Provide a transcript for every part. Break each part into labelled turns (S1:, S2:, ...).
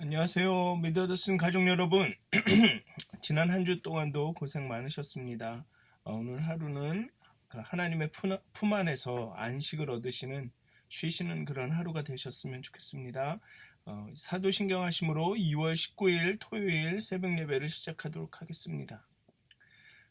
S1: 안녕하세요. 미더드슨 가족 여러분. 지난 한 주 동안도 고생 많으셨습니다. 오늘 하루는 하나님의 품 안에서 안식을 얻으시는, 쉬시는 그런 하루가 되셨으면 좋겠습니다. 사도신경 하심으로 2월 19일 토요일 새벽 예배를 시작하도록 하겠습니다.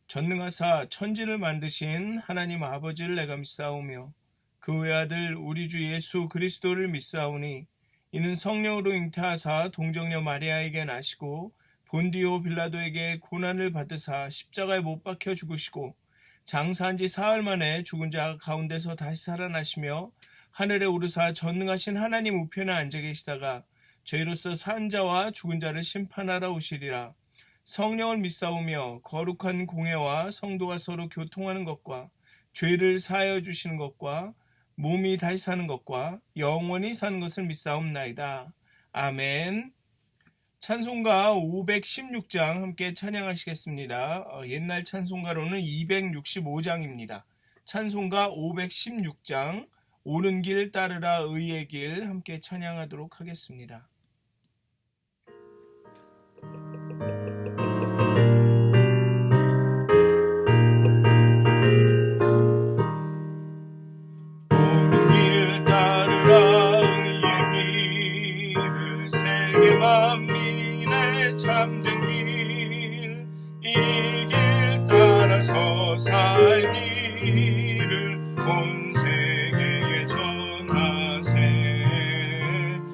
S1: 전능하사 천지를 만드신 하나님 아버지를 내가 믿사오며 그 외아들 우리 주 예수 그리스도를 믿사오니 이는 성령으로 잉태하사 동정녀 마리아에게 나시고 본디오 빌라도에게 고난을 받으사 십자가에 못 박혀 죽으시고 장사한 지 사흘 만에 죽은 자 가운데서 다시 살아나시며 하늘에 오르사 전능하신 하나님 우편에 앉아 계시다가 죄로서 산 자와 죽은 자를 심판하러 오시리라. 성령을 믿사오며 거룩한 공회와 성도가 서로 교통하는 것과 죄를 사하여 주시는 것과 몸이 다시 사는 것과 영원히 사는 것을 믿사옵나이다. 아멘. 찬송가 516장 함께 찬양하시겠습니다. 옛날 찬송가로는 265장입니다. 찬송가 516장 오는 길 따르라 의의 길 함께 찬양하도록 하겠습니다. 만민의 참된 길, 이 길 따라서 살기를 온 세계에 전하세.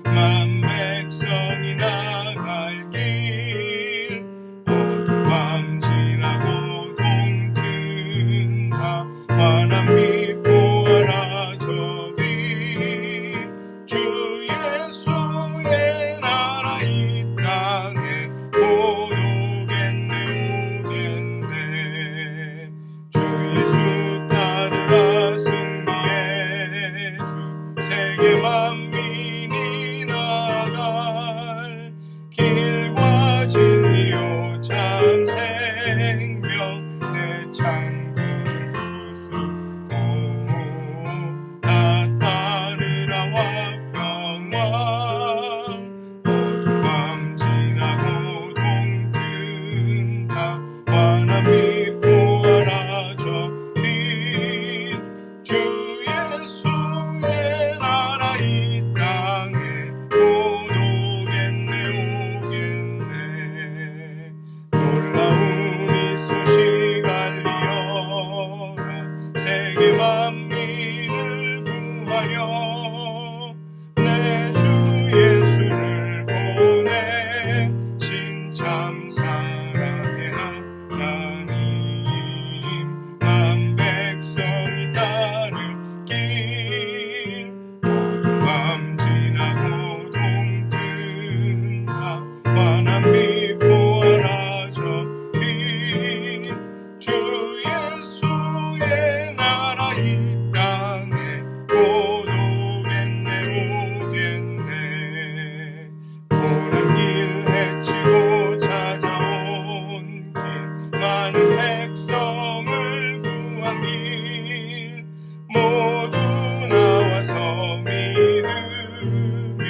S1: 만 백성이 나갈 길, 어두운 밤 지나고 동튼다. 환한 빛 보아라 저 빛, 주 예수의 이 땅에 곧 오겠네 오겠네. 주 예수 따르라 승리의 주, 세계 만민이 나갈 길과 진리요 참 생명 내 창건을 부수고 다 따르라 화평왕. 빛 보아라 저 빛, 주 예수의 나라 이 땅에 곧 오겠네 오겠네. 놀라운 이 소식 알리어라. 세계 만민을 구하려 내 주 예수를 보내. 신참 사랑의 만 백성이 따를 길, 어두운 밤 지나고 동튼다. 환한 빛 보아라 저 빛, 주 예수의 나라 이 땅에 곧 오겠네 오겠네. 오는 길 헤치고 찾아온 길, 많은 백성을 구한 길, 모두 나와서 믿으면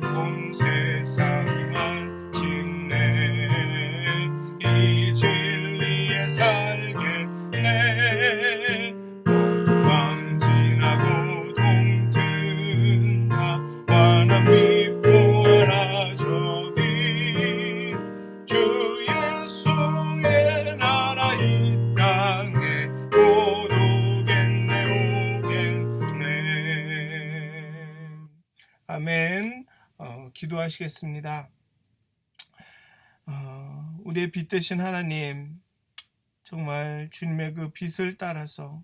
S1: 온 세상이 마침내 이 진리에 살겠네. 어두운 밤 지나고 동튼다. 환한 빛 보아라 저 빛, 주 예수의 나라 이 땅에 곧 오겠네 오겠네. 아멘. 기도하시겠습니다. 우리의 빛 되신 하나님, 정말 주님의 그 빛을 따라서,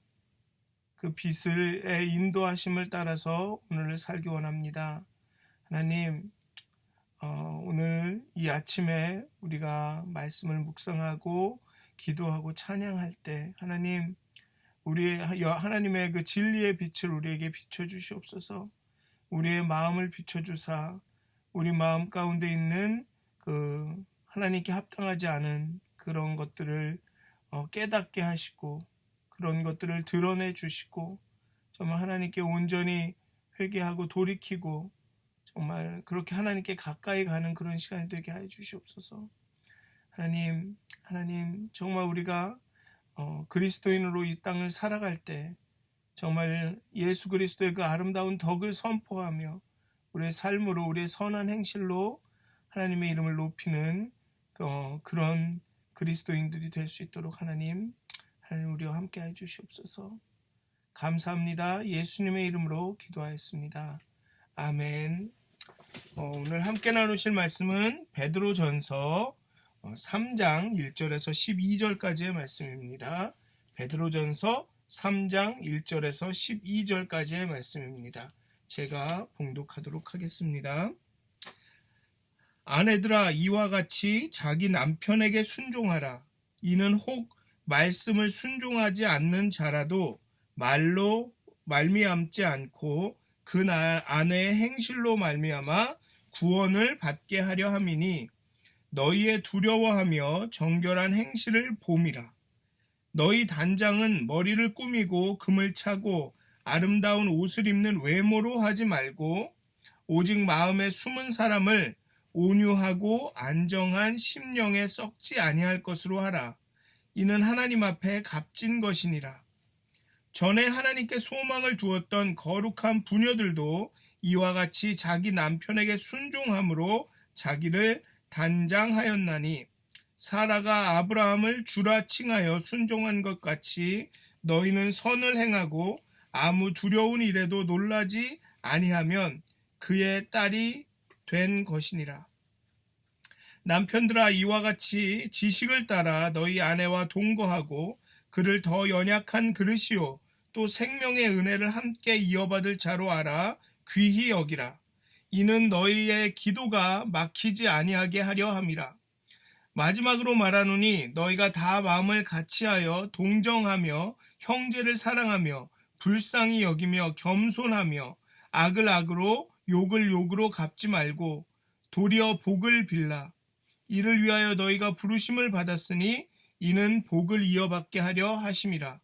S1: 그 빛의 인도하심을 따라서 오늘을 살기 원합니다. 하나님, 오늘 이 아침에 우리가 말씀을 묵상하고 기도하고 찬양할 때 하나님, 하나님의 그 진리의 빛을 우리에게 비춰주시옵소서. 우리의 마음을 비춰주사 우리 마음 가운데 있는 그 하나님께 합당하지 않은 그런 것들을 깨닫게 하시고 그런 것들을 드러내 주시고 정말 하나님께 온전히 회개하고 돌이키고 정말 그렇게 하나님께 가까이 가는 그런 시간이 되게 해 주시옵소서. 하나님 정말 우리가 그리스도인으로 이 땅을 살아갈 때 정말 예수 그리스도의 그 아름다운 덕을 선포하며 우리의 삶으로 우리의 선한 행실로 하나님의 이름을 높이는 그런 그리스도인들이 될 수 있도록 하나님 우리와 함께 해 주시옵소서. 감사합니다. 예수님의 이름으로 기도하였습니다. 아멘. 오늘 함께 나누실 말씀은 베드로전서 3장 1절에서 12절까지의 말씀입니다. 베드로전서 3장 1절에서 12절까지의 말씀입니다. 제가 봉독하도록 하겠습니다. 아내들아, 이와 같이 자기 남편에게 순종하라. 이는 혹 말씀을 순종하지 않는 자라도 말로 말미암지 않고 그 아내의 행실로 말미암아 구원을 받게 하려 함이니 너희의 두려워하며 정결한 행실을 봄이라. 너희 단장은 머리를 꾸미고 금을 차고 아름다운 옷을 입는 외모로 하지 말고 오직 마음에 숨은 사람을 온유하고 안정한 심령에 썩지 아니할 것으로 하라. 이는 하나님 앞에 값진 것이니라. 전에 하나님께 소망을 두었던 거룩한 부녀들도 이와 같이 자기 남편에게 순종함으로 자기를 단장하였나니 사라가 아브라함을 주라 칭하여 순종한 것 같이 너희는 선을 행하고 아무 두려운 일에도 놀라지 아니하면 그의 딸이 된 것이니라. 남편들아, 이와 같이 지식을 따라 너희 아내와 동거하고 그를 더 연약한 그릇이요 또 생명의 은혜를 함께 이어받을 자로 알아 귀히 여기라. 이는 너희의 기도가 막히지 아니하게 하려 함이라. 마지막으로 말하노니 너희가 다 마음을 같이하여 동정하며 형제를 사랑하며 불쌍히 여기며 겸손하며 악을 악으로 욕을 욕으로 갚지 말고 도리어 복을 빌라. 이를 위하여 너희가 부르심을 받았으니 이는 복을 이어받게 하려 하심이라.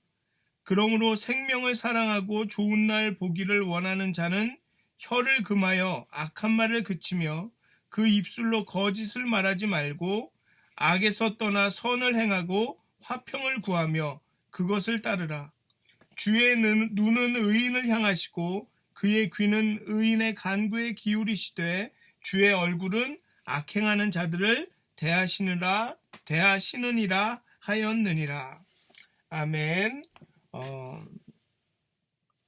S1: 그러므로 생명을 사랑하고 좋은 날 보기를 원하는 자는 혀를 금하여 악한 말을 그치며 그 입술로 거짓을 말하지 말고 악에서 떠나 선을 행하고 화평을 구하며 그것을 따르라. 주의 눈은 의인을 향하시고 그의 귀는 의인의 간구에 기울이시되 주의 얼굴은 악행하는 자들을 대하시느니라 하였느니라. 아멘.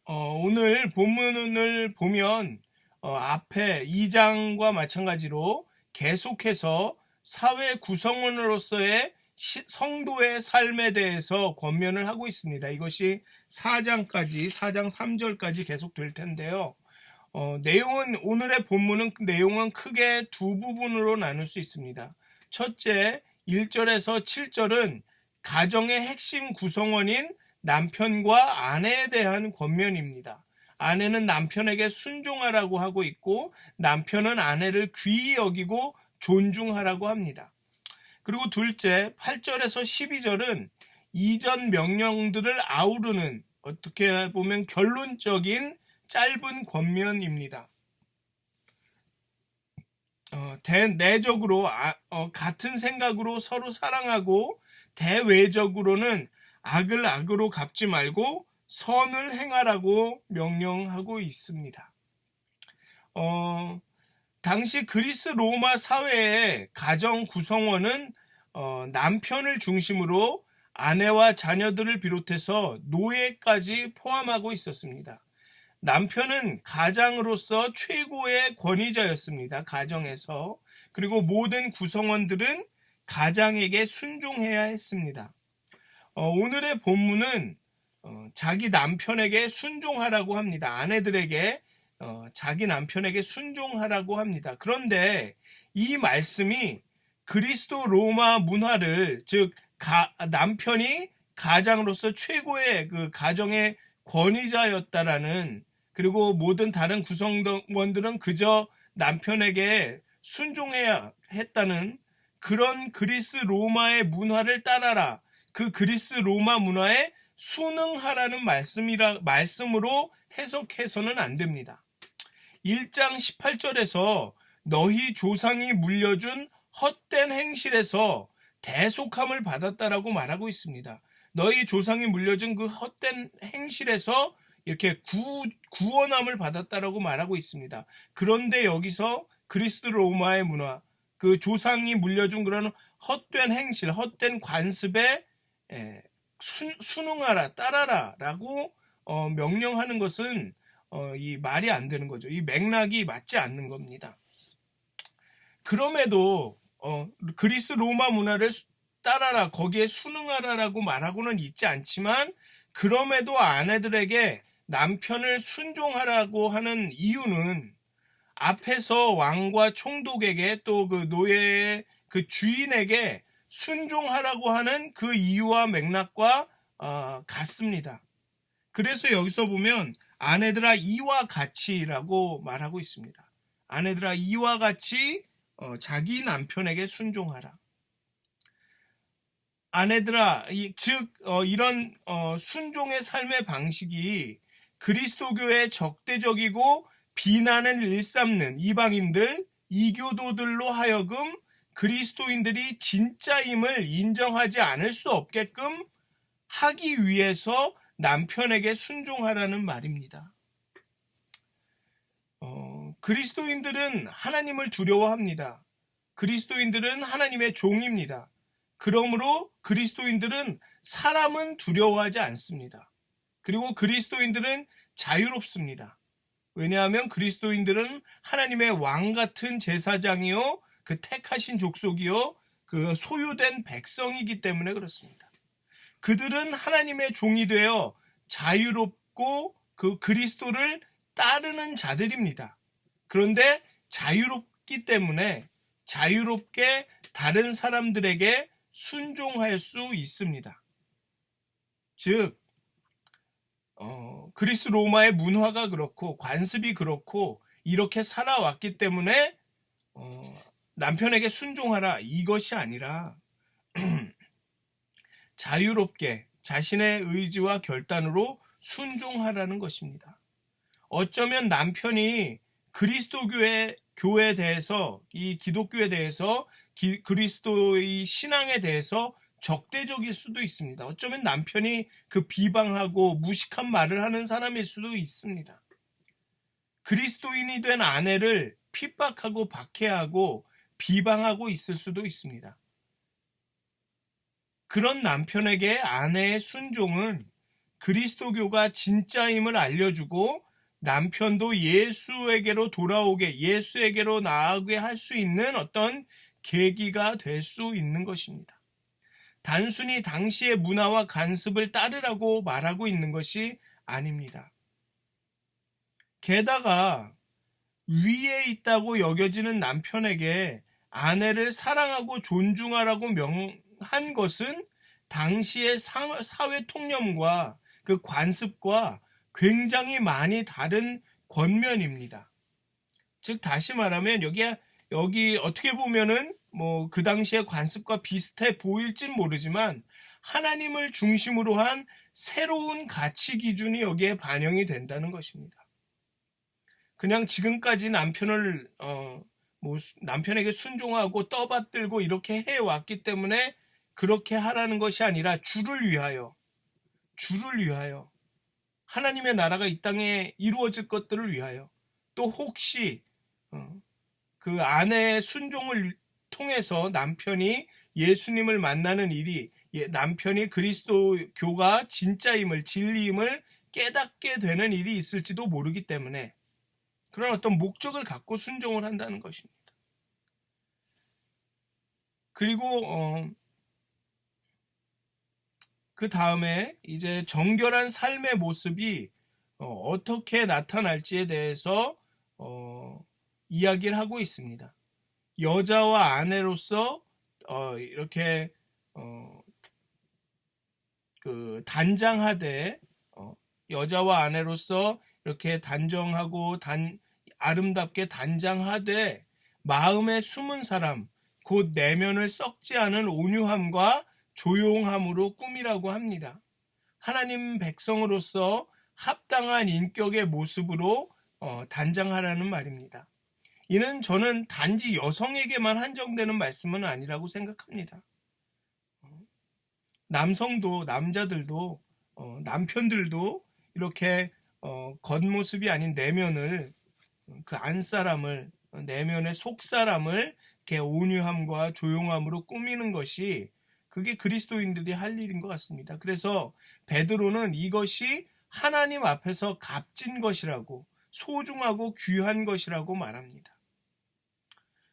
S1: 오늘 본문을 보면 앞에 2장과 마찬가지로 계속해서 사회 구성원으로서의 성도의 삶에 대해서 권면을 하고 있습니다. 이것이 4장 3절까지 계속 될 텐데요. 오늘의 본문은 내용은 크게 두 부분으로 나눌 수 있습니다. 첫째, 1절에서 7절은 가정의 핵심 구성원인 남편과 아내에 대한 권면입니다. 아내는 남편에게 순종하라고 하고 있고 남편은 아내를 귀히 여기고 존중하라고 합니다. 그리고 둘째, 8절에서 12절은 이전 명령들을 아우르는 어떻게 보면 결론적인 짧은 권면입니다. 대내적으로 같은 생각으로 서로 사랑하고 대외적으로는 악을 악으로 갚지 말고 선을 행하라고 명령하고 있습니다. 당시 그리스 로마 사회의 가정 구성원은 남편을 중심으로 아내와 자녀들을 비롯해서 노예까지 포함하고 있었습니다. 남편은 가장으로서 최고의 권위자였습니다. 가정에서. 그리고 모든 구성원들은 가장에게 순종해야 했습니다. 오늘의 본문은 자기 남편에게 순종하라고 합니다. 아내들에게 자기 남편에게 순종하라고 합니다. 그런데 이 말씀이 그리스도 로마 문화를, 즉 남편이 가장으로서 최고의 그 가정의 권위자였다라는, 그리고 모든 다른 구성원들은 그저 남편에게 순종해야 했다는 그런 그리스 로마의 문화를 따라라, 그 그리스 로마 문화에 순응하라는 말씀으로 해석해서는 안 됩니다. 1장 18절에서 너희 조상이 물려준 헛된 행실에서 대속함을 받았다라고 말하고 있습니다. 너희 조상이 물려준 그 헛된 행실에서 이렇게 구원함을 받았다라고 말하고 있습니다. 그런데 여기서 그리스 로마의 문화, 그 조상이 물려준 그런 헛된 행실, 헛된 관습에 순응하라, 따라라라고 명령하는 것은 이 말이 안 되는 거죠. 이 맥락이 맞지 않는 겁니다. 그럼에도 그리스 로마 문화를 따라라, 거기에 순응하라라고 말하고는 있지 않지만, 그럼에도 아내들에게 남편을 순종하라고 하는 이유는 앞에서 왕과 총독에게 또 그 노예의 그 주인에게 순종하라고 하는 그 이유와 맥락과 같습니다. 그래서 여기서 보면 아내들아 이와 같이라고 말하고 있습니다. 아내들아 이와 같이 자기 남편에게 순종하라. 아내들아, 즉 이런 순종의 삶의 방식이 그리스도교의 적대적이고 비난을 일삼는 이방인들, 이교도들로 하여금 그리스도인들이 진짜임을 인정하지 않을 수 없게끔 하기 위해서 남편에게 순종하라는 말입니다. 그리스도인들은 하나님을 두려워합니다. 그리스도인들은 하나님의 종입니다. 그러므로 그리스도인들은 사람은 두려워하지 않습니다. 그리고 그리스도인들은 자유롭습니다. 왜냐하면 그리스도인들은 하나님의 왕 같은 제사장이요, 그 택하신 족속이요, 그 소유된 백성이기 때문에 그렇습니다. 그들은 하나님의 종이 되어 자유롭고 그 그리스도를 따르는 자들입니다. 그런데 자유롭기 때문에 자유롭게 다른 사람들에게 순종할 수 있습니다. 즉 그리스 로마의 문화가 그렇고 관습이 그렇고 이렇게 살아왔기 때문에 남편에게 순종하라, 이것이 아니라 자유롭게 자신의 의지와 결단으로 순종하라는 것입니다. 어쩌면 남편이 그리스도교의 교회에 대해서, 이 기독교에 대해서, 그리스도의 신앙에 대해서 적대적일 수도 있습니다. 어쩌면 남편이 그 비방하고 무식한 말을 하는 사람일 수도 있습니다. 그리스도인이 된 아내를 핍박하고 박해하고 비방하고 있을 수도 있습니다. 그런 남편에게 아내의 순종은 그리스도교가 진짜임을 알려주고 남편도 예수에게로 돌아오게, 예수에게로 나아가게 할 수 있는 어떤 계기가 될 수 있는 것입니다. 단순히 당시의 문화와 관습을 따르라고 말하고 있는 것이 아닙니다. 게다가 위에 있다고 여겨지는 남편에게 아내를 사랑하고 존중하라고 명한 것은 당시의 사회 통념과 그 관습과 굉장히 많이 다른 권면입니다. 즉 다시 말하면 여기 어떻게 보면은 뭐 그 당시의 관습과 비슷해 보일진 모르지만 하나님을 중심으로 한 새로운 가치 기준이 여기에 반영이 된다는 것입니다. 그냥 지금까지 남편에게 순종하고 떠받들고 이렇게 해왔기 때문에 그렇게 하라는 것이 아니라 주를 위하여 하나님의 나라가 이 땅에 이루어질 것들을 위하여, 또 혹시 그 아내의 순종을 통해서 남편이 예수님을 만나는 일이, 남편이 그리스도교가 진짜임을, 진리임을 깨닫게 되는 일이 있을지도 모르기 때문에 그런 어떤 목적을 갖고 순종을 한다는 것입니다. 그리고 그 다음에 이제 정결한 삶의 모습이 어떻게 나타날지에 대해서 이야기를 하고 있습니다. 여자와 아내로서 이렇게 그 단장하되, 여자와 아내로서 이렇게 단정하고 아름답게 단장하되 마음에 숨은 사람, 곧 내면을 썩지 않은 온유함과 조용함으로 꾸미라고 합니다. 하나님 백성으로서 합당한 인격의 모습으로 단장하라는 말입니다. 이는 저는 단지 여성에게만 한정되는 말씀은 아니라고 생각합니다. 남성도, 남자들도, 남편들도 이렇게 겉모습이 아닌 내면을, 그 안사람을, 내면의 속사람을 이렇게 온유함과 조용함으로 꾸미는 것이, 그게 그리스도인들이 할 일인 것 같습니다. 그래서 베드로는 이것이 하나님 앞에서 값진 것이라고, 소중하고 귀한 것이라고 말합니다.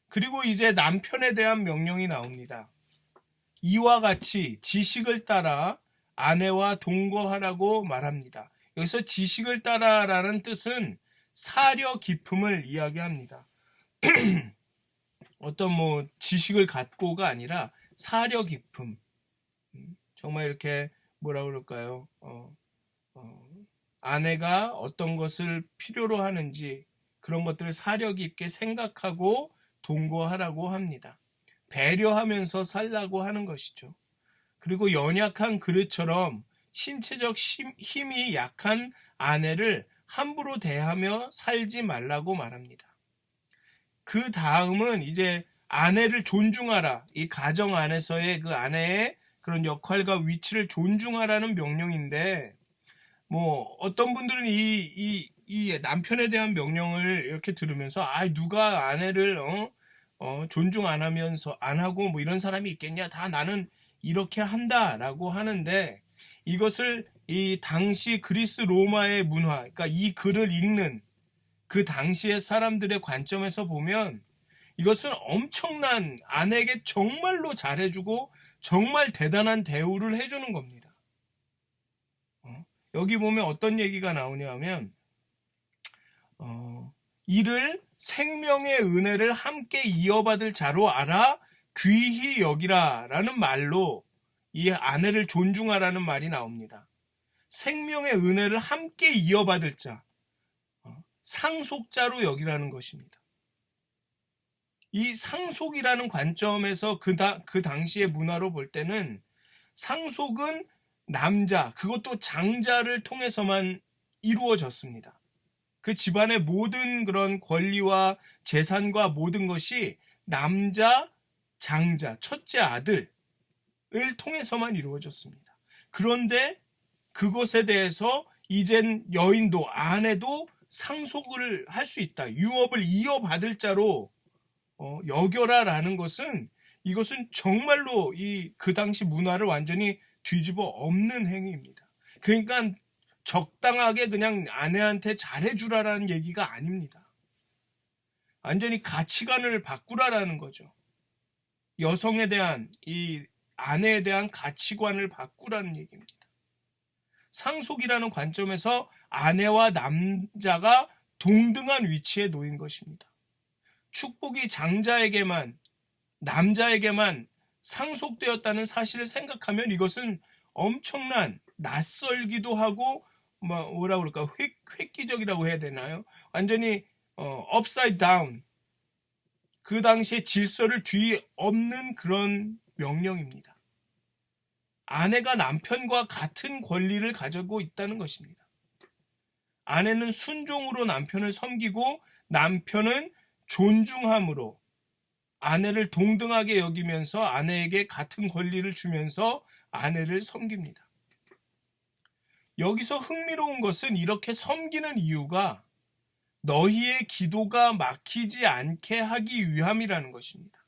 S1: 그리고 이제 남편에 대한 명령이 나옵니다. 이와 같이 지식을 따라 아내와 동거하라고 말합니다. 여기서 지식을 따라라는 뜻은 사려 깊음을 이야기합니다. 어떤 지식을 갖고가 아니라 사려 깊음. 정말 이렇게 뭐라 그럴까요? 아내가 어떤 것을 필요로 하는지 그런 것들을 사려 깊게 생각하고 동거하라고 합니다. 배려하면서 살라고 하는 것이죠. 그리고 연약한 그릇처럼 신체적 힘이 약한 아내를 함부로 대하며 살지 말라고 말합니다. 그 다음은 이제 아내를 존중하라. 이 가정 안에서의 그 아내의 그런 역할과 위치를 존중하라는 명령인데, 어떤 분들은 이 남편에 대한 명령을 이렇게 들으면서, 누가 아내를, 존중 안 하면서, 안 하고 이런 사람이 있겠냐? 다 나는 이렇게 한다라고 하는데, 이것을 이 당시 그리스 로마의 문화, 그러니까 이 글을 읽는 그 당시의 사람들의 관점에서 보면 이것은 엄청난, 아내에게 정말로 잘해주고 정말 대단한 대우를 해주는 겁니다. 여기 보면 어떤 얘기가 나오냐 하면, 이를 생명의 은혜를 함께 이어받을 자로 알아 귀히 여기라 라는 말로 이 아내를 존중하라는 말이 나옵니다. 생명의 은혜를 함께 이어받을 자, 상속자로 여기라는 것입니다. 이 상속이라는 관점에서 그 당시의 문화로 볼 때는 상속은 남자, 그것도 장자를 통해서만 이루어졌습니다. 그 집안의 모든 그런 권리와 재산과 모든 것이 남자, 장자, 첫째 아들을 통해서만 이루어졌습니다. 그런데 그것에 대해서 이젠 여인도, 아내도 상속을 할 수 있다. 유업을 이어받을 자로 여겨라라는 것은, 이것은 정말로 그 당시 문화를 완전히 뒤집어 엎는 행위입니다. 그러니까 적당하게 그냥 아내한테 잘해주라라는 얘기가 아닙니다. 완전히 가치관을 바꾸라라는 거죠. 여성에 대한, 이 아내에 대한 가치관을 바꾸라는 얘기입니다. 상속이라는 관점에서 아내와 남자가 동등한 위치에 놓인 것입니다. 축복이 장자에게만, 남자에게만 상속되었다는 사실을 생각하면 이것은 엄청난, 낯설기도 하고 뭐라 그럴까, 획기적이라고 해야 되나요? 완전히 upside down, 그 당시의 질서를 뒤엎는 그런 명령입니다. 아내가 남편과 같은 권리를 가지고 있다는 것입니다. 아내는 순종으로 남편을 섬기고 남편은 존중함으로 아내를 동등하게 여기면서 아내에게 같은 권리를 주면서 아내를 섬깁니다. 여기서 흥미로운 것은 이렇게 섬기는 이유가 너희의 기도가 막히지 않게 하기 위함이라는 것입니다.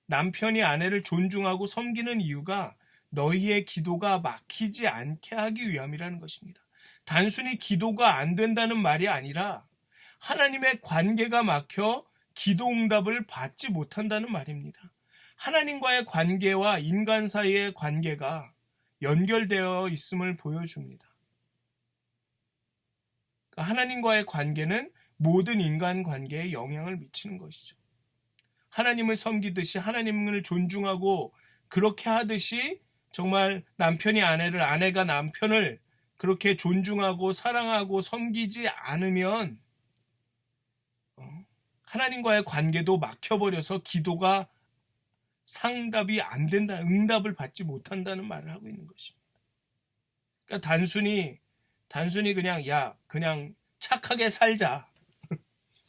S1: 남편이 아내를 존중하고 섬기는 이유가 너희의 기도가 막히지 않게 하기 위함이라는 것입니다. 단순히 기도가 안 된다는 말이 아니라 하나님의 관계가 막혀 기도 응답을 받지 못한다는 말입니다. 하나님과의 관계와 인간 사이의 관계가 연결되어 있음을 보여줍니다. 하나님과의 관계는 모든 인간 관계에 영향을 미치는 것이죠. 하나님을 섬기듯이, 하나님을 존중하고 그렇게 하듯이 정말 남편이 아내를, 아내가 남편을 그렇게 존중하고 사랑하고 섬기지 않으면 하나님과의 관계도 막혀버려서 기도가 상답이 안 된다, 응답을 받지 못한다는 말을 하고 있는 것입니다. 그러니까 단순히 그냥 그냥 착하게 살자,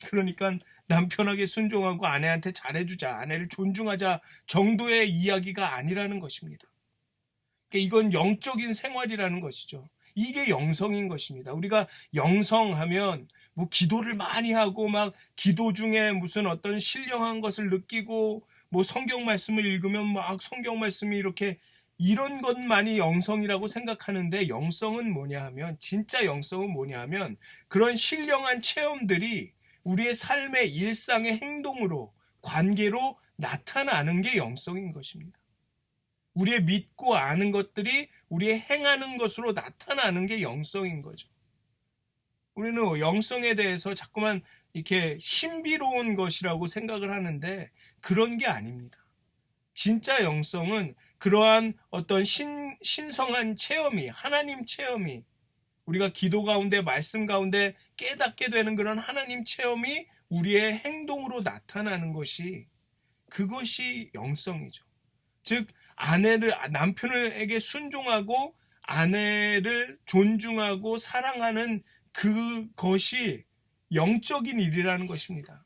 S1: 그러니까 남편에게 순종하고 아내한테 잘해주자, 아내를 존중하자 정도의 이야기가 아니라는 것입니다. 이건 영적인 생활이라는 것이죠. 이게 영성인 것입니다. 우리가 영성하면 뭐 기도를 많이 하고 막 기도 중에 무슨 어떤 신령한 것을 느끼고 뭐 성경 말씀을 읽으면 막 성경 말씀이 이렇게 이런 것만이 영성이라고 생각하는데, 영성은 뭐냐 하면, 진짜 영성은 뭐냐 하면 그런 신령한 체험들이 우리의 삶의 일상의 행동으로, 관계로 나타나는 게 영성인 것입니다. 우리의 믿고 아는 것들이 우리의 행하는 것으로 나타나는 게 영성인 거죠. 우리는 영성에 대해서 자꾸만 이렇게 신비로운 것이라고 생각을 하는데 그런 게 아닙니다. 진짜 영성은 그러한 어떤 신성한 체험이, 하나님 체험이, 우리가 기도 가운데 말씀 가운데 깨닫게 되는 그런 하나님 체험이 우리의 행동으로 나타나는 것이, 그것이 영성이죠. 즉 남편에게 순종하고 아내를 존중하고 사랑하는 그것이 영적인 일이라는 것입니다.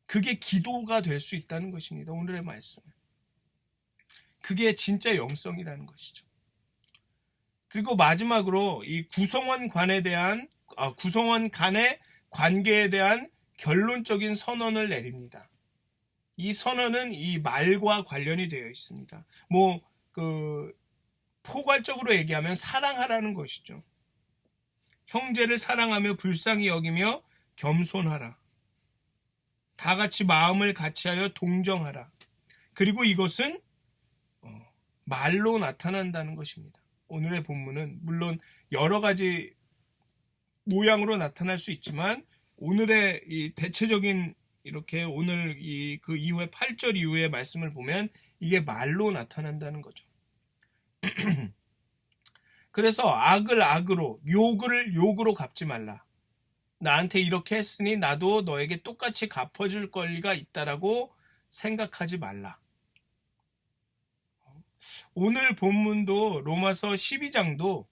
S1: 그게 기도가 될 수 있다는 것입니다. 오늘의 말씀은 그게 진짜 영성이라는 것이죠. 그리고 마지막으로 이 구성원 간의 관계에 대한 결론적인 선언을 내립니다. 이 선언은 이 말과 관련이 되어 있습니다. 포괄적으로 얘기하면 사랑하라는 것이죠. 형제를 사랑하며 불쌍히 여기며 겸손하라. 다 같이 마음을 같이하여 동정하라. 그리고 이것은 말로 나타난다는 것입니다. 오늘의 본문은 물론 여러 가지 모양으로 나타날 수 있지만, 오늘의 이 대체적인 이렇게 오늘 그 이후에 8절 이후의 말씀을 보면 이게 말로 나타난다는 거죠. 그래서 악을 악으로, 욕을 욕으로 갚지 말라. 나한테 이렇게 했으니 나도 너에게 똑같이 갚아줄 권리가 있다라고 생각하지 말라. 오늘 본문도 로마서 12장도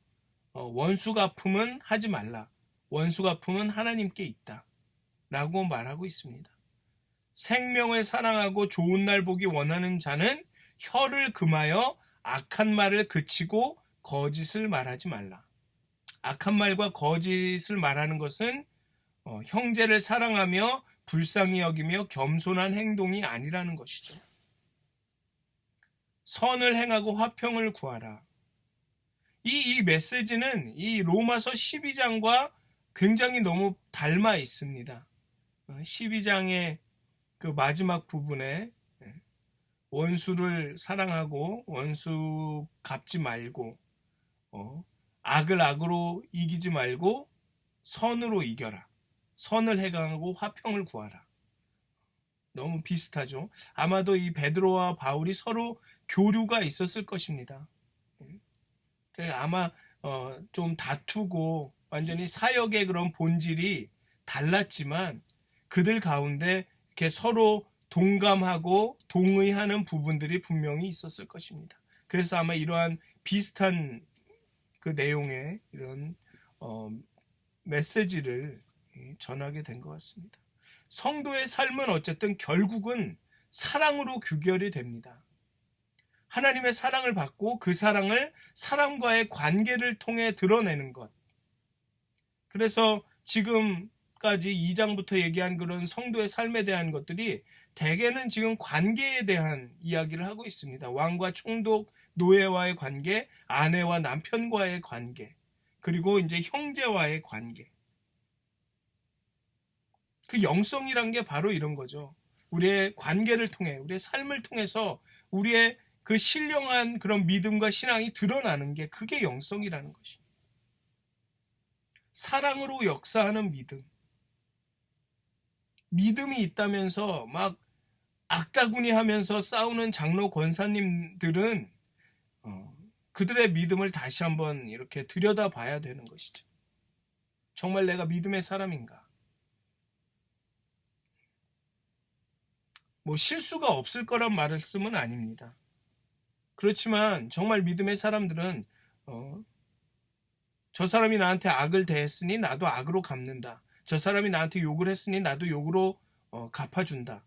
S1: 원수 갚음은 하지 말라. 원수 갚음은 하나님께 있다 라고 말하고 있습니다. 생명을 사랑하고 좋은 날 보기 원하는 자는 혀를 금하여 악한 말을 그치고 거짓을 말하지 말라. 악한 말과 거짓을 말하는 것은 형제를 사랑하며 불쌍히 여기며 겸손한 행동이 아니라는 것이죠. 선을 행하고 화평을 구하라. 이 메시지는 이 로마서 12장과 굉장히 너무 닮아 있습니다. 12장의 그 마지막 부분에 원수를 사랑하고 원수 갚지 말고 악을 악으로 이기지 말고 선으로 이겨라. 선을 행하고 화평을 구하라. 너무 비슷하죠. 아마도 이 베드로와 바울이 서로 교류가 있었을 것입니다. 아마 좀 다투고 완전히 사역의 그런 본질이 달랐지만 그들 가운데 이렇게 서로 동감하고 동의하는 부분들이 분명히 있었을 것입니다. 그래서 아마 이러한 비슷한 그 내용의 이런 메시지를 전하게 된 것 같습니다. 성도의 삶은 어쨌든 결국은 사랑으로 규결이 됩니다. 하나님의 사랑을 받고 그 사랑을 사람과의 관계를 통해 드러내는 것. 그래서 지금까지 2장부터 얘기한 그런 성도의 삶에 대한 것들이 대개는 지금 관계에 대한 이야기를 하고 있습니다. 왕과 총독, 노예와의 관계, 아내와 남편과의 관계, 그리고 이제 형제와의 관계. 그 영성이란 게 바로 이런 거죠. 우리의 관계를 통해, 우리의 삶을 통해서 우리의 그 신령한 그런 믿음과 신앙이 드러나는 게, 그게 영성이라는 것입니다. 사랑으로 역사하는 믿음. 믿음이 있다면서 막 악다구니 하면서 싸우는 장로 권사님들은 그들의 믿음을 다시 한번 이렇게 들여다봐야 되는 것이죠. 정말 내가 믿음의 사람인가? 실수가 없을 거란 말씀은 아닙니다. 그렇지만 정말 믿음의 사람들은 저 사람이 나한테 악을 대했으니 나도 악으로 갚는다. 저 사람이 나한테 욕을 했으니 나도 욕으로 갚아준다.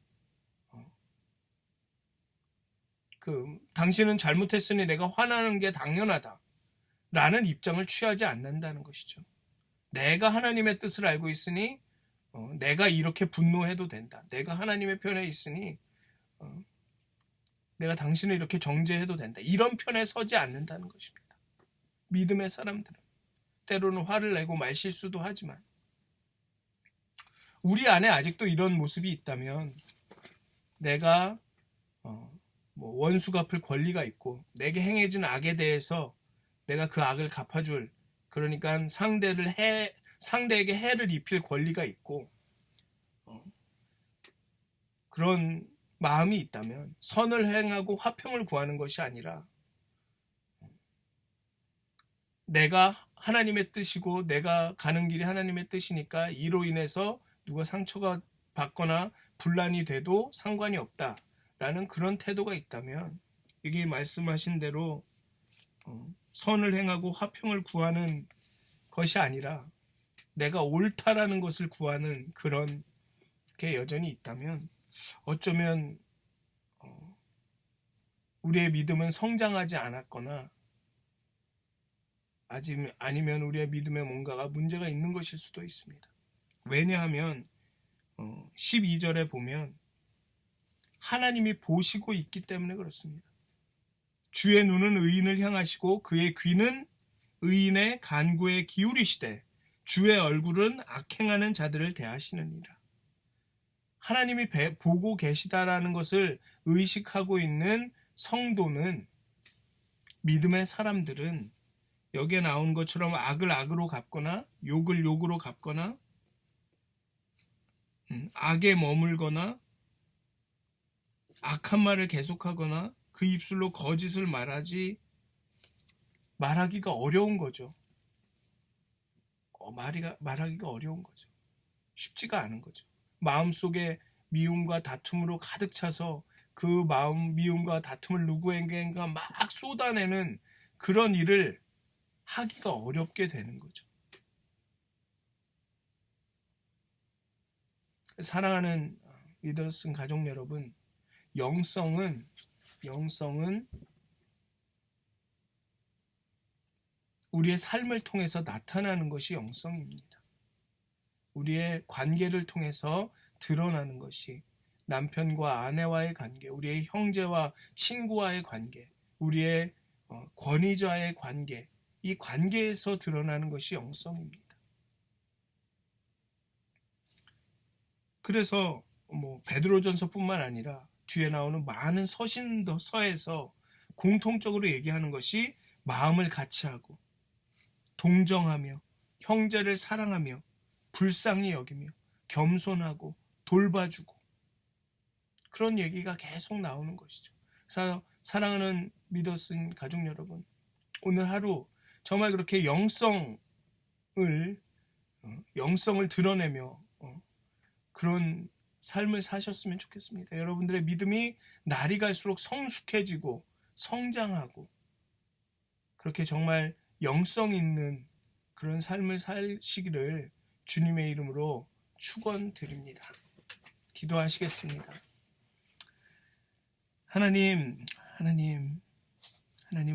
S1: 당신은 잘못했으니 내가 화나는 게 당연하다. 라는 입장을 취하지 않는다는 것이죠. 내가 하나님의 뜻을 알고 있으니 내가 이렇게 분노해도 된다. 내가 하나님의 편에 있으니 내가 당신을 이렇게 정죄해도 된다. 이런 편에 서지 않는다는 것입니다. 믿음의 사람들은 때로는 화를 내고 말실수도 하지만 우리 안에 아직도 이런 모습이 있다면 내가 원수 갚을 권리가 있고 내게 행해진 악에 대해서 내가 그 악을 갚아줄, 그러니까 상대에게 해를 입힐 권리가 있고 그런 마음이 있다면 선을 행하고 화평을 구하는 것이 아니라 내가 하나님의 뜻이고 내가 가는 길이 하나님의 뜻이니까 이로 인해서 누가 상처가 받거나 분란이 돼도 상관이 없다라는 그런 태도가 있다면 이게 말씀하신 대로 선을 행하고 화평을 구하는 것이 아니라 내가 옳다라는 것을 구하는 그런 게 여전히 있다면 어쩌면 우리의 믿음은 성장하지 않았거나 아니면 우리의 믿음에 뭔가가 문제가 있는 것일 수도 있습니다. 왜냐하면 12절에 보면 하나님이 보시고 있기 때문에 그렇습니다. 주의 눈은 의인을 향하시고 그의 귀는 의인의 간구에 기울이시되 주의 얼굴은 악행하는 자들을 대하시느니라. 하나님이 보고 계시다라는 것을 의식하고 있는 성도는, 믿음의 사람들은 여기에 나온 것처럼 악을 악으로 갚거나 욕을 욕으로 갚거나 악에 머물거나 악한 말을 계속하거나 그 입술로 거짓을 말하기가 어려운 거죠. 말하기가 어려운 거죠. 쉽지가 않은 거죠. 마음속에 미움과 다툼으로 가득 차서 그 미움과 다툼을 누구에게인가 막 쏟아내는 그런 일을 하기가 어렵게 되는 거죠. 사랑하는 믿음 가족 여러분, 영성은 우리의 삶을 통해서 나타나는 것이 영성입니다. 우리의 관계를 통해서 드러나는 것이 남편과 아내와의 관계, 우리의 형제와 친구와의 관계, 우리의 권위자의 관계, 이 관계에서 드러나는 것이 영성입니다. 그래서 베드로전서뿐만 아니라 뒤에 나오는 많은 서에서 공통적으로 얘기하는 것이 마음을 같이하고 동정하며 형제를 사랑하며 불쌍히 여기며 겸손하고 돌봐주고 그런 얘기가 계속 나오는 것이죠. 사랑하는 믿으신 가족 여러분, 오늘 하루 정말 그렇게 영성을 드러내며 그런 삶을 사셨으면 좋겠습니다. 여러분들의 믿음이 날이 갈수록 성숙해지고 성장하고 그렇게 정말 영성 있는 그런 삶을 사시기를 주님의 이름으로 축원드립니다. 기도하시겠습니다. 하나님,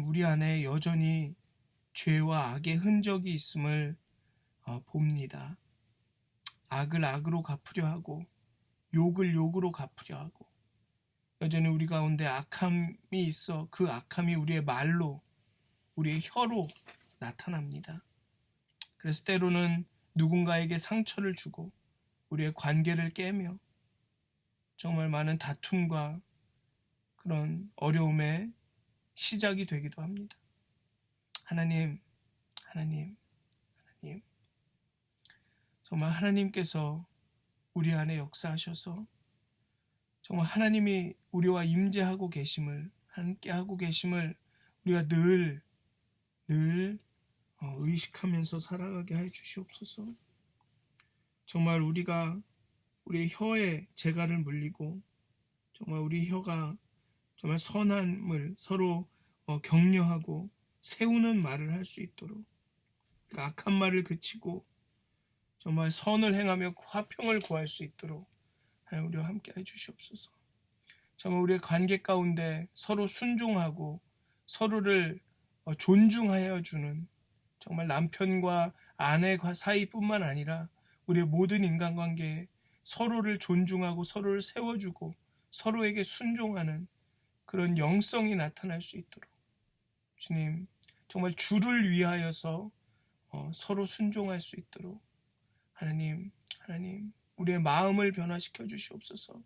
S1: 우리 안에 여전히 죄와 악의 흔적이 있음을 봅니다. 악을 악으로 갚으려 하고 욕을 욕으로 갚으려 하고 여전히 우리 가운데 악함이 있어 그 악함이 우리의 말로, 우리의 혀로 나타납니다. 그래서 때로는 누군가에게 상처를 주고 우리의 관계를 깨며 정말 많은 다툼과 그런 어려움의 시작이 되기도 합니다. 하나님, 정말 하나님께서 우리 안에 역사하셔서 정말 하나님이 우리와 임재하고 계심을, 함께하고 계심을 우리가 늘 의식하면서 살아가게 해 주시옵소서. 정말 우리가 우리의 혀에 재갈을 물리고 정말 우리 혀가 정말 선함을 서로 격려하고 세우는 말을 할 수 있도록 악한 말을 그치고 정말 선을 행하며 화평을 구할 수 있도록 하나님 우리와 함께 해주시옵소서. 정말 우리의 관계 가운데 서로 순종하고 서로를 존중하여 주는 정말 남편과 아내가 사이뿐만 아니라 우리의 모든 인간관계에 서로를 존중하고 서로를 세워주고 서로에게 순종하는 그런 영성이 나타날 수 있도록 주님 정말 주를 위하여서 서로 순종할 수 있도록 하나님 우리의 마음을 변화시켜 주시옵소서.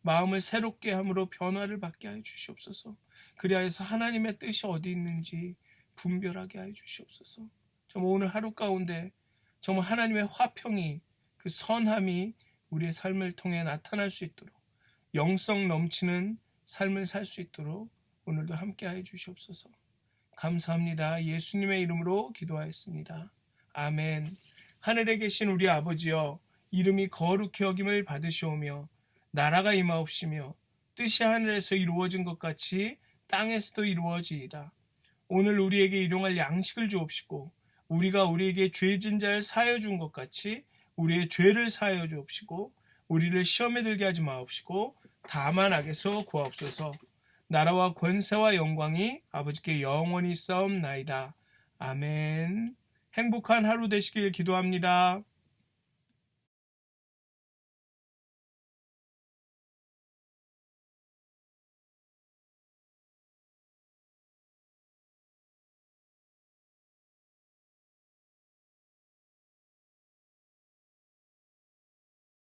S1: 마음을 새롭게 함으로 변화를 받게 하여 주시옵소서. 그리하여서 하나님의 뜻이 어디 있는지 분별하게 하여 주시옵소서. 정말 오늘 하루 가운데 정말 하나님의 화평이 그 선함이 우리의 삶을 통해 나타날 수 있도록 영성 넘치는 삶을 살 수 있도록 오늘도 함께 하여 주시옵소서. 감사합니다. 예수님의 이름으로 기도하였습니다. 아멘. 하늘에 계신 우리 아버지여, 이름이 거룩히 여김을 받으시오며 나라가 임하옵시며 뜻이 하늘에서 이루어진 것 같이 땅에서도 이루어지이다. 오늘 우리에게 일용할 양식을 주옵시고 우리가 우리에게 죄진 자를 사하여 준 것 같이 우리의 죄를 사하여 주옵시고 우리를 시험에 들게 하지 마옵시고 다만 악에서 구하옵소서. 나라와 권세와 영광이 아버지께 영원히 싸움나이다. 아멘. 행복한 하루 되시길 기도합니다.